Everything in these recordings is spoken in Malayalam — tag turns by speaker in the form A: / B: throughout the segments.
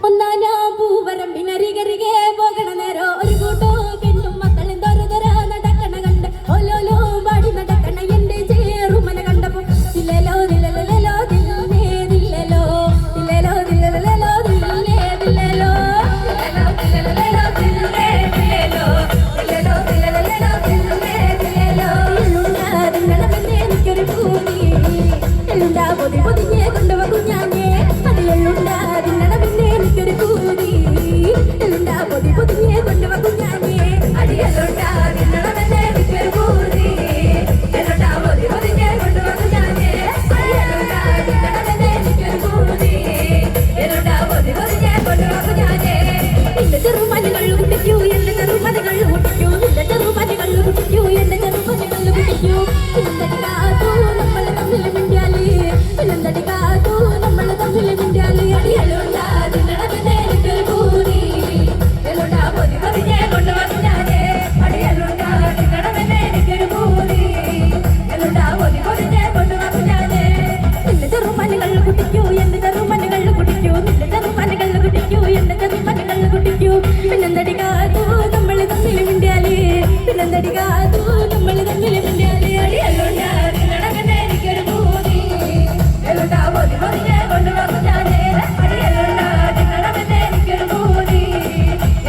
A: ഒന്നാനാം പൂവരമ്പിനരികരികെ പോകണ നേരോ ഒരു കൂട്ടോ പെണ്ണും മക്കളും തൊര നടക്കണ കണ്ട് ഓലോലോ പാടി നടക്കണ എന്റെ ചേറുമന കണ്ടപ്പോ ദില്ലലോ ദില്ലലോ ദില്ലലോ ദില്ലലോ ദില്ലലോ ദില്ലലോ എനിക്കൊരു പൂതി എള്ളുണ്ടാ പൊതി പൊതിഞ്ഞേ കൊണ്ടുവ കുഞ്ഞാഞ്ഞേ അത് എള്ളുണ്ടാ എനിക്കൊരു പൂതി എള്ളുണ്ടാ പൊതി പൊതിഞ്ഞേ കൊണ്ടുവ കുഞ്ഞാഞ്ഞേ അടി എള്ളുണ്ടാ തിന്നണമെന്ന് എനിക്കൊരു പൂതി എള്ളുണ്ടാ പൊതി പൊതിഞ്ഞേ കൊണ്ടുവ കുഞ്ഞാഞ്ഞേ അടി എള്ളുണ്ടാ തിന്നണമെന്ന് എനിക്കൊരു പൂതി എള്ളുണ്ടാ പൊതി പൊതിഞ്ഞേ കൊണ്ടുവ കുഞ്ഞാഞ്ഞേ നിന്റെ ചെറുമനുകൾ കുട്ടിക്കൂ എന്റെ ചെറുമനുകൾ കുട്ടിക്കൂ നിന്റെ ചെറുമനുകൾ കുട്ടിക്കൂ എന്റെ ചെറുമനുകൾ കുട്ടിക്കൂ പിന്നെന്തടിക്കാതൂ നമ്മൾ തമ്മിൽ മിണ്ടിയാലേ പിന്നെന്തടിക്കാതൂ നമ്മൾ തമ്മിൽ മിണ്ടിയാലേ അടി എള്ളുണ്ടാ തിന്നണമെന്ന് എനിക്കൊരു പൂതി എള്ളുണ്ടാ പൊതി പൊതിഞ്ഞേ കൊണ്ടുവ കുഞ്ഞാഞ്ഞേ അടി എള്ളുണ്ടാ തിന്നണമെന്ന് എനിക്കൊരു പൂതി എള്ളുണ്ടാ പൊതി പൊതിഞ്ഞേ കൊണ്ടുവ കുഞ്ഞാഞ്ഞേ നിന്റെ ചെറുമനുകൾ കുട്ടിക്കൂ എന്റെ ചെറുമനുകൾ കുട്ടിക്കൂ നിന്റെ ചെറുമനുകൾ കുട്ടിക്കൂ എന്റെ ചെറുമനുകൾ കുട്ടിക്കൂ പിന്നെന്തടിക്കാതൂ നമ്മൾ തമ്മിൽ മിണ്ടിയാലേ പിന്നെന്തടിക്കാതൂ നമ്മൾ തമ്മിൽ മിണ്ടിയാലേ അടി എള്ളുണ്ടാ തിന്നണമെന്ന് എനിക്കൊരു പൂതി എള്ളുണ്ടാ പൊതി പൊതിഞ്ഞേ കൊണ്ടുവ കുഞ്ഞാഞ്ഞേ അടി എള്ളുണ്ടാ തിന്നണമെന്ന് എനിക്കൊരു പൂതി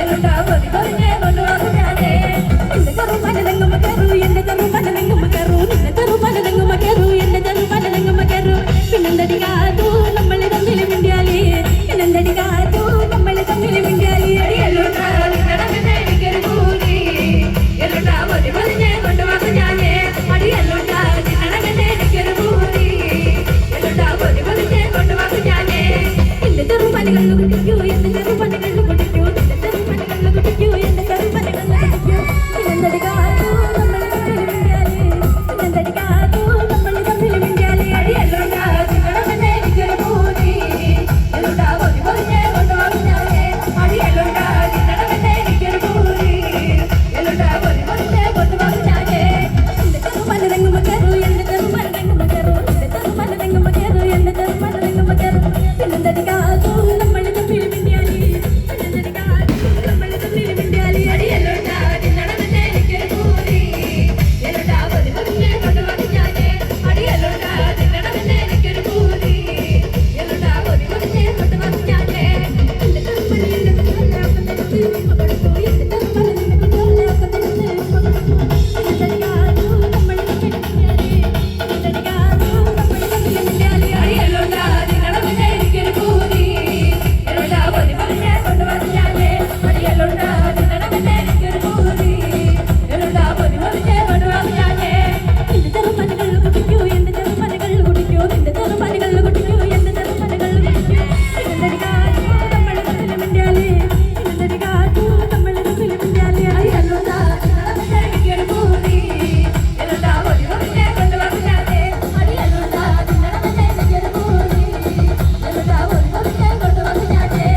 A: എള്ളുണ്ടാ പൊതി പൊതിഞ്ഞേ കൊണ്ടുവ കുഞ്ഞാഞ്ഞേ എന്റെ ചെറുമനതെങ്ങും കയറൂ എന്റെ ചെറുമനതെങ്ങും കയറൂ നിന്റെ ചെറുമനതെങ്ങും കയറൂ എന്റെ ചെറുമനതെങ്ങും കയറൂ പിന്നെന്തടിക്കാതൂ നമ്മൾ തമ്മിൽ മിണ്ടിയാലേ പിന്നെന്തടിക്കാതൂ നമ്മൾ തമ്മിൽ മിണ്ടിയാലേ അടി എള്ളുണ്ടാ തിന്നണമെന്ന് എനിക്കൊരു പൂതി എള്ളുണ്ടാ പൊതി പൊതിഞ്ഞേ കൊണ്ടുവ കുഞ്ഞാഞ്ഞേ അടി എള്ളുണ്ടാ തിന്നണമെന്ന് എനിക്കൊരു പൂതി എള്ളുണ്ടാ പൊതി പൊതിഞ്ഞേ കൊണ്ടുവ കുഞ്ഞാഞ്ഞേ എന്റെ ചെറുമനുകൾ കുട്ടിക്കൂ എന്റെ ചെറുമനുകൾ കുട്ടിക്കൂ നിന്റെ ചെറുമനുകൾ കുട്ടിക്കൂ എന്റെ ചെറുമനുകൾ കുട്ടിക്കൂ പിന്നെന്തടിക്കാതൂ നമ്മൾ തമ്മിൽ മിണ്ടിയാലേ പിന്നെന്തടിക്കാതൂ നമ്മൾ തമ്മിൽ മിണ്ടിയാലേ അടി എള്ളുണ്ടാ തിന്നണമെന്ന് എനിക്കൊരു പൂതി എള്ളുണ്ടാ പൊതി പൊതിഞ്ഞേ കൊണ്ടുവ കുഞ്ഞാഞ്ഞേ അടി എള്ളുണ്ടാ തിന്നണമെന്ന് എനിക്കൊരു പൂതി എള്ളുണ്ടാ പൊതി പൊതിഞ്ഞേ കൊണ്ടുവ കുഞ്ഞാഞ്ഞേ എന്റെ ചെറുമനതെങ്ങും കയറൂ എന്റെ ചെറുമനതെങ്ങും കയറൂ നിന്റെ ചെറുമനതെങ്ങും കയറൂ എന്റെ ചെറുമനതെങ്ങും കയറൂ പിന്നെന്തടിക്കാതൂ നമ്മൾ തമ്മിൽ മിണ്ടിയാലേ പിന്നെന്തടിക്കാതൂ നമ്മൾ തമ്മിൽ മിണ്ടിയാലേ അടി എള്ളുണ്ടാ തിന്നണമെന്ന് എനിക്കൊരു പൂതി എള്ളുണ്ടാ പൊതി പൊതിഞ്ഞേ കൊണ്ടുവ കുഞ്ഞാഞ്ഞേ അടി എള്ളുണ്ടാ തിന്നണമെന്ന് എനിക്കൊരു പൂതി എള്ളുണ്ടാ പൊതി പൊതിഞ്ഞേ കൊണ്ടുവ കുഞ്ഞാഞ്ഞേ എന്റെ ചെറുമനുകൾ കൊടുക്കൂ എന്റെ ചെറുമനുകൾ പിന്നെന്തടിക്കാതൂ നമ്മൾ തമ്മിൽ മിണ്ടിയാലേ പിന്നെന്തടിക്കാതൂ നമ്മൾ തമ്മിൽ മിണ്ടിയാലേ അടി എള്ളുണ്ടാ തിന്നണമെന്ന് എനിക്കൊരു പൂതി എള്ളുണ്ടാ പൊതി പൊതിഞ്ഞേ കൊണ്ടുവ കുഞ്ഞാഞ്ഞേ അടി എള്ളുണ്ടാ തിന്നണമെന്ന് എനിക്കൊരു പൂതി എള്ളുണ്ടാ പൊതി പൊതിഞ്ഞേ കൊണ്ടുവ കുഞ്ഞാഞ്ഞേ എന്റെ ചെറുമനുകൾ കുട്ടിക്കൂ എന്റെ ചെറുമനുകൾ കുട്ടിക്കൂ നിന്റെ ചെറുമനുകൾ കുട്ടിക്കൂ എന്റെ ചെറുമനുകൾ കുട്ടിക്കൂ പിന്നെന്തടിക്കാതൂ നമ്മൾ തമ്മിൽ മിണ്ടിയാലേ പിന്നെന്തടിക്കാതൂ നമ്മൾ തമ്മിൽ മിണ്ടിയാലേ അടി എള്ളുണ്ടാ തിന്നണമെന്ന് എനിക്കൊരു പൂതി എള്ളുണ്ടാ പൊതി പൊതിഞ്ഞേ കൊണ്ടുവ കുഞ്ഞാഞ്ഞേ അടി എള്ളുണ്ടാ തിന്നണമെന്ന് എനിക്കൊരു പൂതി എള്ളുണ്ടാ പൊതി പൊതിഞ്ഞേ കൊണ്ടുവ കുഞ്ഞാഞ്ഞേ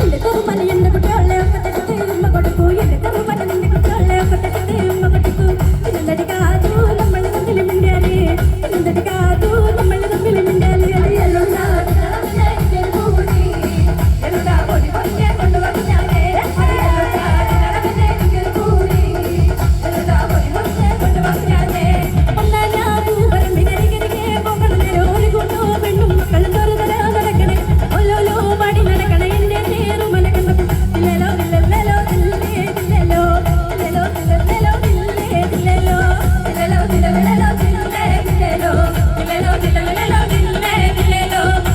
A: എന്റെ ചെറുമന എന്റെ കുട്ടികളെ ഒക്കെ തെറ്റി ഉമ്മ കൊടുക്കൂ എന്റെ ചെറുമന നിന്റെ കുട്ടികളെ ഒക്കെ തെറ്റി ഉമ്മ കൊടുക്കൂ പിന്നെന്തടിക്കാതൂ നമ്മൾ തമ്മിൽ മിണ്ടിയാലേ പിന്നെന്തടിക്കാതൂ നമ്മൾ തമ്മിൽ മിണ്ടിയാലേ അടി എള്ളുണ്ടാ തിന്നണമെന്ന് എനിക്കൊരു പൂതി എള്ളുണ്ടാ പൊതി പൊതിഞ്ഞേ കൊണ്ടുവ കുഞ്ഞാഞ്ഞേ അടി എള്ളുണ്ടാ തിന്നണമെന്ന് എനിക്കൊരു പൂതി എള്ളുണ്ടാ പൊതി പൊതിഞ്ഞേ കൊണ്ടുവ കുഞ്ഞാഞ്ഞേ ഒന്നാനാം പൂവരമ്പിനരികിരികെ പോകണ നേരോ ഒരു കൂട്ടോ പെണ്ണും മക്കളും തൊര നടക്കണേ ഓലോലോ പാടി നടക്കണ എന്റെ ചേറുമന കണ്ടപ്പോ ദില്ലലോ ദില്ലലോ ദില്ലലോ ദില്ലലോ ദില്ലലോ ദില്ലലോ ദില്ലലോ ദില്ലലോ ദില്ലലോ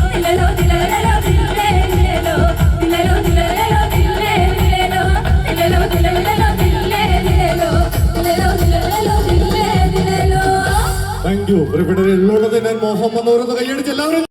A: ദില്ലലോ ദില്ലലോ ദില്ലലോ ദില്ലലോ ദില്ലലോ ദില്ലലോ ദില്ലലോ ദില്ലലോ ദില്ലലോ ദില്ലലോ
B: താങ്ക് യു. പ്രിയപ്പെട്ടവരെ, ഉള്ളത് ഞാൻ മോഹം വന്നവരൊന്ന് കൈയടിച്ച് എല്ലാവരും